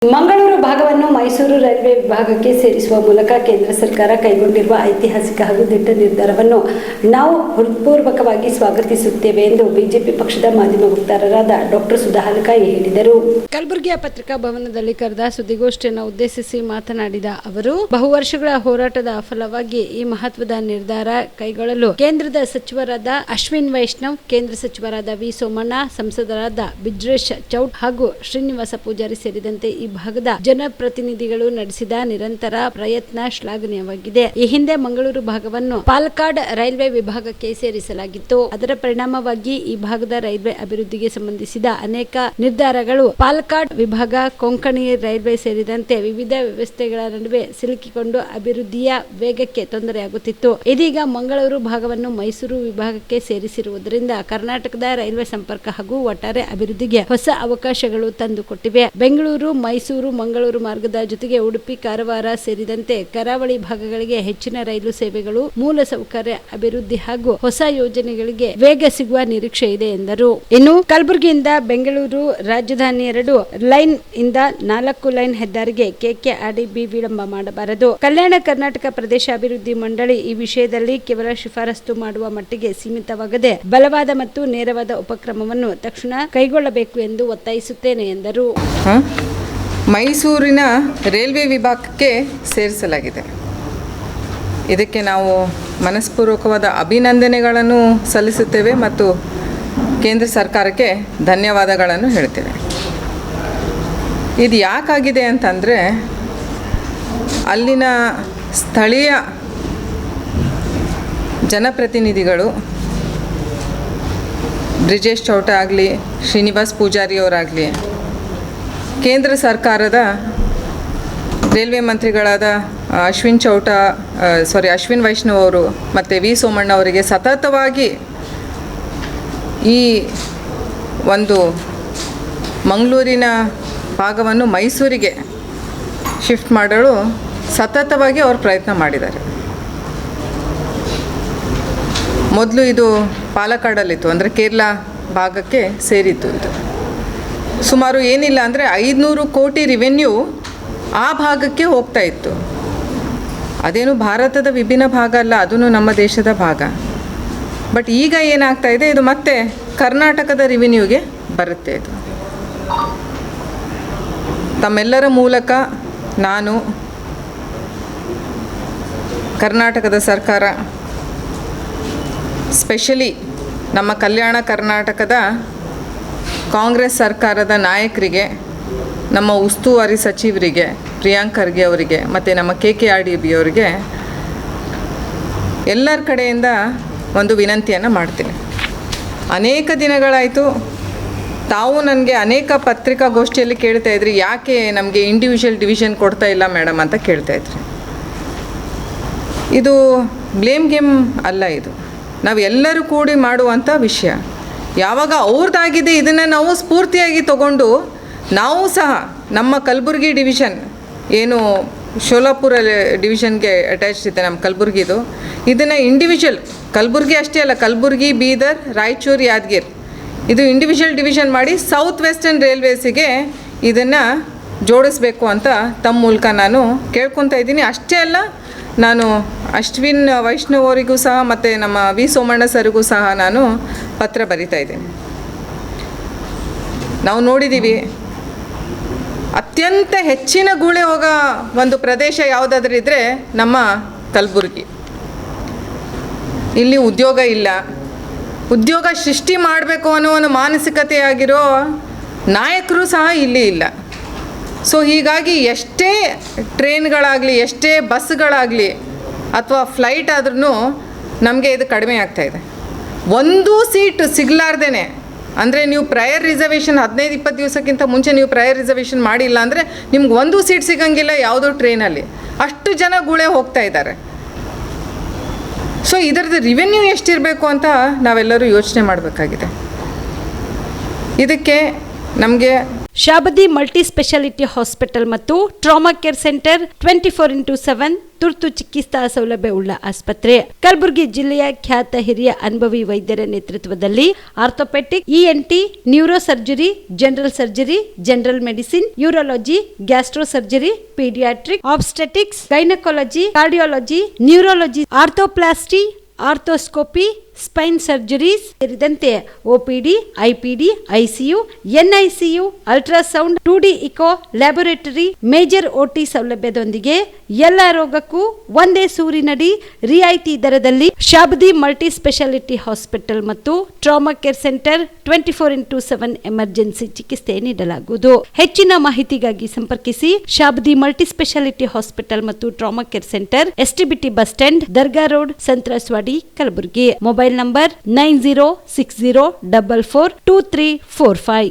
ಮಂಗಳೂರು ಭಾಗವನ್ನು ಮೈಸೂರು ರೈಲ್ವೆ ವಿಭಾಗಕ್ಕೆ ಸೇರಿಸುವ ಮೂಲಕ ಕೇಂದ್ರ ಸರ್ಕಾರ ಕೈಗೊಂಡಿರುವ ಐತಿಹಾಸಿಕ ಹಾಗೂ ದಿಟ್ಟ ನಿರ್ಧಾರವನ್ನು ನಾವು ಹೃತ್ಪೂರ್ವಕವಾಗಿ ಸ್ವಾಗತಿಸುತ್ತೇವೆ ಎಂದು ಬಿಜೆಪಿ ಪಕ್ಷದ ಮಾಧ್ಯಮ ವಕ್ತಾರರಾದ ಡಾಕ್ಟರ್ ಸುಧಾ ಹಲಕಾಯಿ ಹೇಳಿದರು. ಕಲಬುರಗಿಯ ಪತ್ರಿಕಾ ಭವನದಲ್ಲಿ ಕರೆದ ಸುದ್ದಿಗೋಷ್ಠಿಯನ್ನು ಉದ್ದೇಶಿಸಿ ಮಾತನಾಡಿದ ಅವರು, ಬಹುವರ್ಷಗಳ ಹೋರಾಟದ ಫಲವಾಗಿ ಈ ಮಹತ್ವದ ನಿರ್ಧಾರ ಕೈಗೊಳ್ಳಲು ಕೇಂದ್ರದ ಸಚಿವರಾದ ಅಶ್ವಿನ್ ವೈಷ್ಣವ್, ಕೇಂದ್ರ ಸಚಿವರಾದ ವಿ ಸೋಮಣ್ಣ, ಸಂಸದರಾದ ಬ್ರಿಜೇಶ್ ಚೌಟ ಹಾಗೂ ಶ್ರೀನಿವಾಸ ಪೂಜಾರಿ ಸೇರಿದಂತೆ ಈ ಭಾಗದ ಜನಪ್ರತಿನಿಧಿಗಳು ನಡೆಸಿದ ನಿರಂತರ ಪ್ರಯತ್ನ ಶ್ಲಾಘನೀಯವಾಗಿದೆ. ಈ ಹಿಂದೆ ಮಂಗಳೂರು ಭಾಗವನ್ನು ಪಾಲಕ್ಕಾಡ್ ರೈಲ್ವೆ ವಿಭಾಗಕ್ಕೆ ಸೇರಿಸಲಾಗಿತ್ತು. ಅದರ ಪರಿಣಾಮವಾಗಿ ಈ ಭಾಗದ ರೈಲ್ವೆ ಅಭಿವೃದ್ಧಿಗೆ ಸಂಬಂಧಿಸಿದ ಅನೇಕ ನಿರ್ಧಾರಗಳು ಪಾಲಕ್ಕಾಡ್ ವಿಭಾಗ, ಕೊಂಕಣಿ ರೈಲ್ವೆ ಸೇರಿದಂತೆ ವಿವಿಧ ವ್ಯವಸ್ಥೆಗಳ ನಡುವೆ ಸಿಲುಕಿಕೊಂಡು ಅಭಿವೃದ್ಧಿಯ ವೇಗಕ್ಕೆ ತೊಂದರೆಯಾಗುತ್ತಿತ್ತು. ಇದೀಗ ಮಂಗಳೂರು ಭಾಗವನ್ನು ಮೈಸೂರು ವಿಭಾಗಕ್ಕೆ ಸೇರಿಸಿರುವುದರಿಂದ ಕರ್ನಾಟಕದ ರೈಲ್ವೆ ಸಂಪರ್ಕ ಹಾಗೂ ಒಟ್ಟಾರೆ ಅಭಿವೃದ್ಧಿಗೆ ಹೊಸ ಅವಕಾಶಗಳು ತಂದುಕೊಟ್ಟಿವೆ. ಬೆಂಗಳೂರು, ಮೈಸೂರು, ಮಂಗಳೂರು ಮಾರ್ಗದ ಜೊತೆಗೆ ಉಡುಪಿ, ಕಾರವಾರ ಸೇರಿದಂತೆ ಕರಾವಳಿ ಭಾಗಗಳಿಗೆ ಹೆಚ್ಚಿನ ರೈಲು ಸೇವೆಗಳು, ಮೂಲ ಸೌಕರ್ಯ ಅಭಿವೃದ್ಧಿ ಹಾಗೂ ಹೊಸ ಯೋಜನೆಗಳಿಗೆ ವೇಗ ಸಿಗುವ ನಿರೀಕ್ಷೆ ಇದೆ ಎಂದರು. ಇನ್ನು ಕಲಬುರಗಿಯಿಂದ ಬೆಂಗಳೂರು ರಾಜಧಾನಿ 2 ಲೈನ್ ಇಂದ 4 ಲೈನ್ ಹೆದ್ದಾರಿಗೆ ಕೆಕೆಆರ್ಡಿಬಿ ವಿಳಂಬ ಮಾಡಬಾರದು. ಕಲ್ಯಾಣ ಕರ್ನಾಟಕ ಪ್ರದೇಶ ಅಭಿವೃದ್ಧಿ ಮಂಡಳಿ ಈ ವಿಷಯದಲ್ಲಿ ಕೇವಲ ಶಿಫಾರಸು ಮಾಡುವ ಮಟ್ಟಿಗೆ ಸೀಮಿತವಾಗದೆ ಬಲವಾದ ಮತ್ತು ನೇರವಾದ ಉಪಕ್ರಮವನ್ನು ತಕ್ಷಣ ಕೈಗೊಳ್ಳಬೇಕು ಎಂದು ಒತ್ತಾಯಿಸುತ್ತೇನೆ ಎಂದರು. ಮೈಸೂರಿನ ರೈಲ್ವೆ ವಿಭಾಗಕ್ಕೆ ಸೇರಿಸಲಾಗಿದೆ. ಇದಕ್ಕೆ ನಾವು ಮನಸ್ಪೂರ್ವಕವಾದ ಅಭಿನಂದನೆಗಳನ್ನು ಸಲ್ಲಿಸುತ್ತೇವೆ ಮತ್ತು ಕೇಂದ್ರ ಸರ್ಕಾರಕ್ಕೆ ಧನ್ಯವಾದಗಳನ್ನು ಹೇಳ್ತೇವೆ. ಇದು ಯಾಕಾಗಿದೆ ಅಂತಂದರೆ, ಅಲ್ಲಿನ ಸ್ಥಳೀಯ ಜನಪ್ರತಿನಿಧಿಗಳು ಬ್ರಿಜೇಶ್ ಚೌಟ ಆಗಲಿ, ಶ್ರೀನಿವಾಸ್ ಪೂಜಾರಿಯವರಾಗಲಿ, ಕೇಂದ್ರ ಸರ್ಕಾರದ ರೈಲ್ವೆ ಮಂತ್ರಿಗಳಾದ ಅಶ್ವಿನ್ ವೈಷ್ಣವ್ ಅವರು ಮತ್ತು ವಿ ಸೋಮಣ್ಣ ಅವರಿಗೆ ಸತತವಾಗಿ ಈ ಒಂದು ಮಂಗಳೂರಿನ ಭಾಗವನ್ನು ಮೈಸೂರಿಗೆ ಶಿಫ್ಟ್ ಮಾಡಲು ಸತತವಾಗಿ ಅವರು ಪ್ರಯತ್ನ ಮಾಡಿದ್ದಾರೆ. ಮೊದಲು ಇದು ಪಾಲಕ್ಕಾಡಲ್ಲಿತ್ತು, ಅಂದರೆ ಕೇರಳ ಭಾಗಕ್ಕೆ ಸೇರಿತ್ತು. ಇದು ಸುಮಾರು ಏನಿಲ್ಲ ಅಂದರೆ 500 ಕೋಟಿ ರೆವೆನ್ಯೂ ಆ ಭಾಗಕ್ಕೆ ಹೋಗ್ತಾ ಇತ್ತು. ಅದೇನು ಭಾರತದ ವಿಭಿನ್ನ ಭಾಗ ಅಲ್ಲ, ಅದೂ ನಮ್ಮ ದೇಶದ ಭಾಗ. ಬಟ್ ಈಗ ಏನಾಗ್ತಾ ಇದೆ, ಇದು ಮತ್ತೆ ಕರ್ನಾಟಕದ ರೆವೆನ್ಯೂಗೆ ಬರುತ್ತೆ. ಇದು ತಮ್ಮೆಲ್ಲರ ಮೂಲಕ ನಾನು ಕರ್ನಾಟಕದ ಸರ್ಕಾರ, ಸ್ಪೆಷಲಿ ನಮ್ಮ ಕಲ್ಯಾಣ ಕರ್ನಾಟಕದ ಕಾಂಗ್ರೆಸ್ ಸರ್ಕಾರದ ನಾಯಕರಿಗೆ, ನಮ್ಮ ಉಸ್ತುವಾರಿ ಸಚಿವರಿಗೆ ಪ್ರಿಯಾಂಕ್ ಖರ್ಗೆ ಅವರಿಗೆ ಮತ್ತು ನಮ್ಮ ಕೆಕೆಆರ್ಡಿಬಿ ಅವರಿಗೆ ಎಲ್ಲರ ಕಡೆಯಿಂದ ಒಂದು ವಿನಂತಿಯನ್ನು ಮಾಡ್ತೀನಿ. ಅನೇಕ ದಿನಗಳಾಯಿತು ತಾವು ನನಗೆ ಅನೇಕ ಪತ್ರಿಕಾಗೋಷ್ಠಿಯಲ್ಲಿ ಕೇಳ್ತಾಯಿದ್ರಿ, ಯಾಕೆ ನಮಗೆ ಇಂಡಿವಿಜುವಲ್ ಡಿವಿಷನ್ ಕೊಡ್ತಾ ಇಲ್ಲ ಮೇಡಮ್ ಅಂತ ಕೇಳ್ತಾಯಿದ್ರಿ. ಇದು ಬ್ಲೇಮ್ ಗೇಮ್ ಅಲ್ಲ, ಇದು ನಾವು ಎಲ್ಲರೂ ಕೂಡಿ ಮಾಡುವಂಥ ವಿಷಯ. ಯಾವಾಗ ಅವ್ರದ್ದಾಗಿದೆ ಇದನ್ನು ನಾವು ಸ್ಫೂರ್ತಿಯಾಗಿ ತಗೊಂಡು ನಾವು ಸಹ ನಮ್ಮ ಕಲಬುರಗಿ ಡಿವಿಷನ್ ಏನು ಶೋಲಾಪುರ ಡಿವಿಷನ್ಗೆ ಅಟ್ಯಾಚ್ ಇದೆ ನಮ್ಮ ಕಲಬುರಗಿದು, ಇದನ್ನು ಇಂಡಿವಿಜುವಲ್ ಕಲಬುರಗಿ ಅಷ್ಟೇ ಅಲ್ಲ, ಕಲಬುರಗಿ, ಬೀದರ್, ರಾಯಚೂರು, ಯಾದಗಿರಿ ಇದು ಇಂಡಿವಿಜುವಲ್ ಡಿವಿಷನ್ ಮಾಡಿ ಸೌತ್ ವೆಸ್ಟರ್ನ್ ರೈಲ್ವೇಸಿಗೆ ಇದನ್ನು ಜೋಡಿಸ್ಬೇಕು ಅಂತ ತಮ್ಮ ಮೂಲಕ ನಾನು ಕೇಳ್ಕೊತಾ ಇದ್ದೀನಿ. ಅಷ್ಟೇ ಅಲ್ಲ, ನಾನು ಅಶ್ವಿನ್ ವೈಷ್ಣವ್ ಅವರಿಗೂ ಸಹ ಮತ್ತು ನಮ್ಮ ವಿ ಸೋಮಣ್ಣ ಸರಿಗೂ ಸಹ ನಾನು ಪತ್ರ ಬರಿತಾ ಇದ್ದೀನಿ. ನಾವು ನೋಡಿದ್ದೀವಿ, ಅತ್ಯಂತ ಹೆಚ್ಚಿನ ಗುಳೆ ಹೋಗೋ ಒಂದು ಪ್ರದೇಶ ಯಾವುದಾದ್ರೂ ಇದ್ದರೆ ನಮ್ಮ ಕಲಬುರಗಿ. ಇಲ್ಲಿ ಉದ್ಯೋಗ ಇಲ್ಲ, ಉದ್ಯೋಗ ಸೃಷ್ಟಿ ಮಾಡಬೇಕು ಅನ್ನೋ ಒಂದು ಮಾನಸಿಕತೆಯಾಗಿರೋ ನಾಯಕರು ಸಹ ಇಲ್ಲಿ ಇಲ್ಲ. ಸೊ ಹೀಗಾಗಿ ಎಷ್ಟೇ ಟ್ರೈನ್ಗಳಾಗಲಿ, ಎಷ್ಟೇ ಬಸ್ಗಳಾಗಲಿ ಅಥವಾ ಫ್ಲೈಟ್ ಆದ್ರೂ ನಮಗೆ ಇದು ಕಡಿಮೆ ಆಗ್ತಾಯಿದೆ. ಒಂದು ಸೀಟ್ ಸಿಗಲಾರ್ದೇ, ಅಂದರೆ ನೀವು ಪ್ರಯರ್ ರಿಸರ್ವೇಷನ್ 15-20 ದಿವಸಕ್ಕಿಂತ ಮುಂಚೆ ನೀವು ಪ್ರಯರ್ ರಿಸರ್ವೇಷನ್ ಮಾಡಿಲ್ಲ ಅಂದರೆ ನಿಮ್ಗೆ ಒಂದು ಸೀಟ್ ಸಿಗಂಗಿಲ್ಲ ಯಾವುದೋ ಟ್ರೈನಲ್ಲಿ. ಅಷ್ಟು ಜನ ಗುಳೆ ಹೋಗ್ತಾ ಇದ್ದಾರೆ. ಸೊ ಇದರದ್ದು ರೆವೆನ್ಯೂ ಎಷ್ಟಿರಬೇಕು ಅಂತ ನಾವೆಲ್ಲರೂ ಯೋಚನೆ ಮಾಡಬೇಕಾಗಿದೆ. ಇದಕ್ಕೆ ನಮಗೆ ಶಾಬದಿ ಮಲ್ಟಿ ಸ್ಪೆಷಾಲಿಟಿ ಹಾಸ್ಪಿಟಲ್ ಮತ್ತು ಟ್ರಾಮಾ ಕೇರ್ ಸೆಂಟರ್ 24/7 ತುರ್ತು ಚಿಕಿತ್ಸಾ ಸೌಲಭ್ಯ ಉಳ್ಳ ಆಸ್ಪತ್ರೆ. ಕಲಬುರಗಿ ಜಿಲ್ಲೆಯ ಖ್ಯಾತ ಹಿರಿಯ ಅನುಭವಿ ವೈದ್ಯರ ನೇತೃತ್ವದಲ್ಲಿ orthopaedic, ENT, neuro surgery, general surgery, general medicine, urology, gastro surgery, paediatric, obstetrics, gynaecology, cardiology, neurology, arthroplasty, arthroscopy, spine surgeries ಸೇರಿದಂತೆ OPD, IPD, ICU, NICU, ultrasound, 2D echo, laboratory, major OT ಸೌಲಭ್ಯದೊಂದಿಗೆ ಎಲ್ಲ ರೋಗಕ್ಕೂ ಒಂದೇ ಸೂರಿನಡಿ ರಿಯಾಯಿತಿ ದರದಲ್ಲಿ ಶಾಬದಿ ಮಲ್ಟಿ ಸ್ಪೆಷಾಲಿಟಿ ಹಾಸ್ಪಿಟಲ್ ಮತ್ತು trauma care centre 24/7 emergency ಚಿಕಿತ್ಸೆ ನೀಡಲಾಗುವುದು. ಹೆಚ್ಚಿನ ಮಾಹಿತಿಗಾಗಿ ಸಂಪರ್ಕಿಸಿ ಶಾಬದಿ ಮಲ್ಟಿ ಸ್ಪೆಷಾಲಿಟಿ ಹಾಸ್ಪಿಟಲ್ ಮತ್ತು trauma care centre, STBT bus stand, Dargah road, ಸಂತ್ರಸ್ವಾಡಿ, Kalaburagi. Mobile number 9060442345.